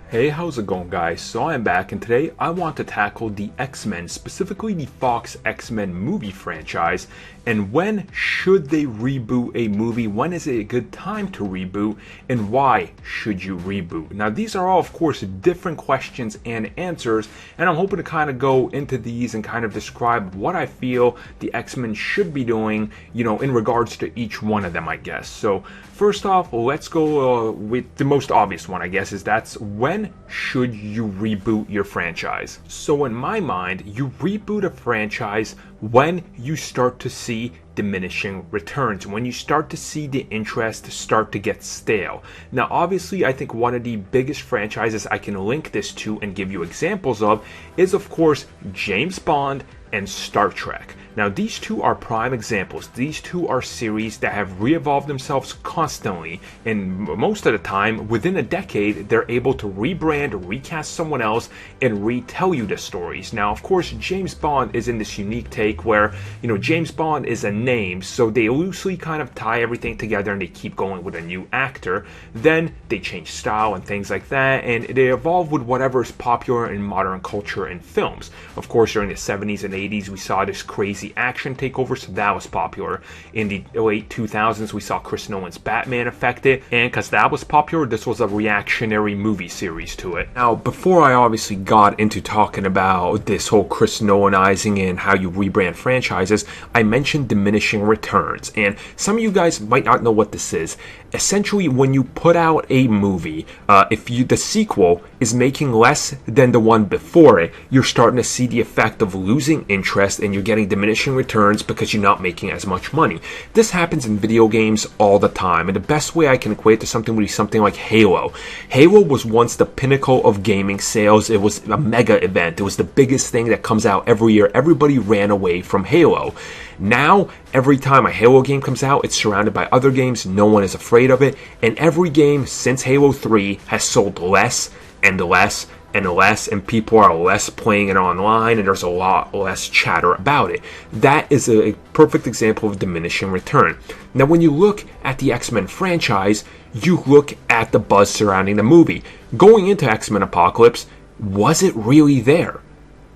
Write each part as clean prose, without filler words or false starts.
Hey, how's it going, guys? So I'm back, and today I want to tackle the X-Men, specifically the Fox X-Men movie franchise, and when should they reboot a movie? When is it a good time to reboot, and why should you reboot? Now, these are all, of course, different questions and answers, and I'm hoping to kind of go into these and kind of describe what I feel the X-Men should be doing, in regards to each one of them, I guess. So, first off, let's go with the most obvious one, I guess, that's when should you reboot your franchise? So in my mind, you reboot a franchise when you start to see diminishing returns, when you start to see the interest start to get stale. Now, obviously, I think one of the biggest franchises I can link this to and give you examples of is, of course, James Bond and Star Trek. Now, these two are prime examples. These two are series that have re-evolved themselves constantly, and most of the time, within a decade, they're able to rebrand, recast someone else, and retell you the stories. Now, of course, James Bond is in this unique take where, James Bond is a name, so they loosely kind of tie everything together and they keep going with a new actor. Then they change style and things like that, and they evolve with whatever is popular in modern culture and films. Of course, during the 70s and 80s, we saw this crazy action takeover, so that was popular. In the late 2000s, we saw Chris Nolan's Batman affected, and because that was popular, this was a reactionary movie series to it. Now, before I obviously got into talking about this whole Chris Nolanizing and how you rebrand franchises, I mentioned diminishing returns, and some of you guys might not know what this is. Essentially, when you put out a movie, if the sequel is making less than the one before it, you're starting to see the effect of losing interest and you're getting diminishing returns because you're not making as much money. This happens in video games all the time, and the best way I can equate it to something would be something like Halo. Halo was once the pinnacle of gaming sales. It was a mega event. It was the biggest thing that comes out every year. Everybody ran away from Halo. Now, every time a Halo game comes out, it's surrounded by other games. No one is afraid of it. And every game since Halo 3 has sold less and less and less, and people are less playing it online, and there's a lot less chatter about it. That is a perfect example of diminishing return. Now, when you look at the X-Men franchise, you look at the buzz surrounding the movie. Going into X-Men Apocalypse, was it really there?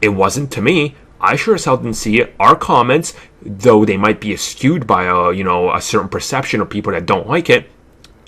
It wasn't to me. I sure as hell didn't see it. Our comments, though they might be skewed by a certain perception of people that don't like it,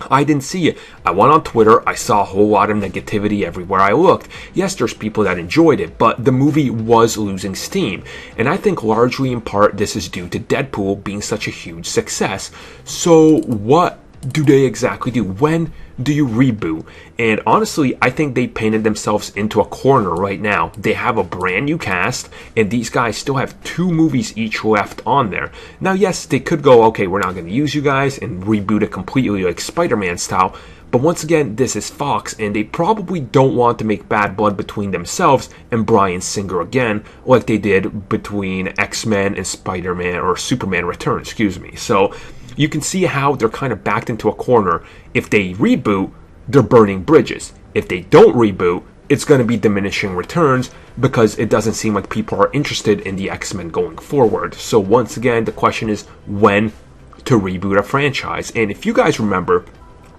I didn't see it. I went on Twitter, I saw a whole lot of negativity everywhere I looked. Yes, there's people that enjoyed it, but the movie was losing steam. And I think largely in part this is due to Deadpool being such a huge success. So what do they exactly do? When do you reboot? And honestly, I think they painted themselves into a corner right now. They have a brand new cast, and these guys still have 2 movies each left on there. Now, yes, they could go, okay, we're not going to use you guys, and reboot it completely like Spider-Man style. But once again, this is Fox, and they probably don't want to make bad blood between themselves and Bryan Singer again, like they did between X-Men and Spider-Man, or Superman Returns, So you can see how they're kind of backed into a corner. If they reboot, they're burning bridges. If they don't reboot, it's going to be diminishing returns because it doesn't seem like people are interested in the X-Men going forward. So once again, the question is when to reboot a franchise. And if you guys remember,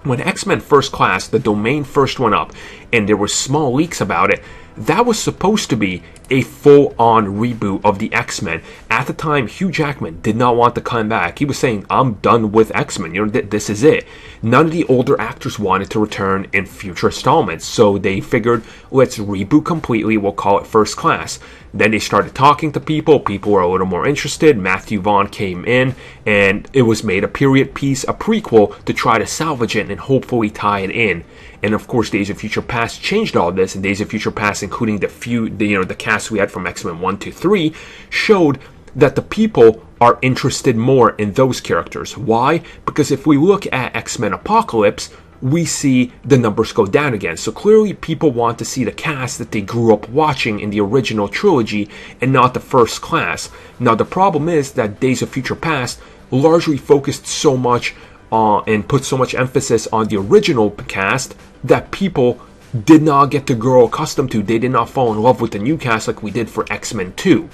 when X-Men First Class, the domain first went up, and there were small leaks about it, that was supposed to be a full-on reboot of the X-Men. At the time, Hugh Jackman did not want to come back. He was saying, I'm done with X-Men. This is it. None of the older actors wanted to return in future installments, so they figured, let's reboot completely. We'll call it First Class. Then they started talking to people. People were a little more interested. Matthew Vaughn came in, and it was made a period piece, a prequel, to try to salvage it and hopefully tie it in. And of course, Days of Future Past changed all this, and Days of Future Past, including the cast we had from X-Men 1 to 3, showed that the people are interested more in those characters. Why? Because if we look at X-Men Apocalypse, we see the numbers go down again. So clearly people want to see the cast that they grew up watching in the original trilogy and not the First Class. Now the problem is that Days of Future Past largely focused so much and put so much emphasis on the original cast that people did not get to grow accustomed to. They did not fall in love with the new cast like we did for X-Men 2.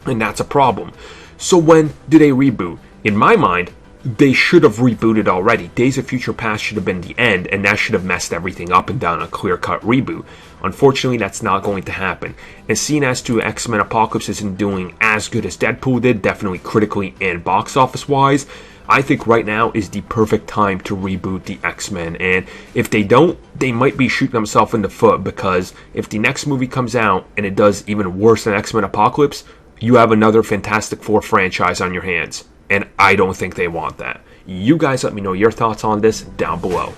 And that's a problem. So when do they reboot? In my mind, they should have rebooted already. Days of Future Past should have been the end, and that should have messed everything up and done a clear-cut reboot. Unfortunately, that's not going to happen. And seeing as to X-Men Apocalypse isn't doing as good as Deadpool did, definitely critically and box office-wise, I think right now is the perfect time to reboot the X-Men. And if they don't, they might be shooting themselves in the foot, because if the next movie comes out and it does even worse than X-Men Apocalypse, you have another Fantastic Four franchise on your hands. And I don't think they want that. You guys let me know your thoughts on this down below.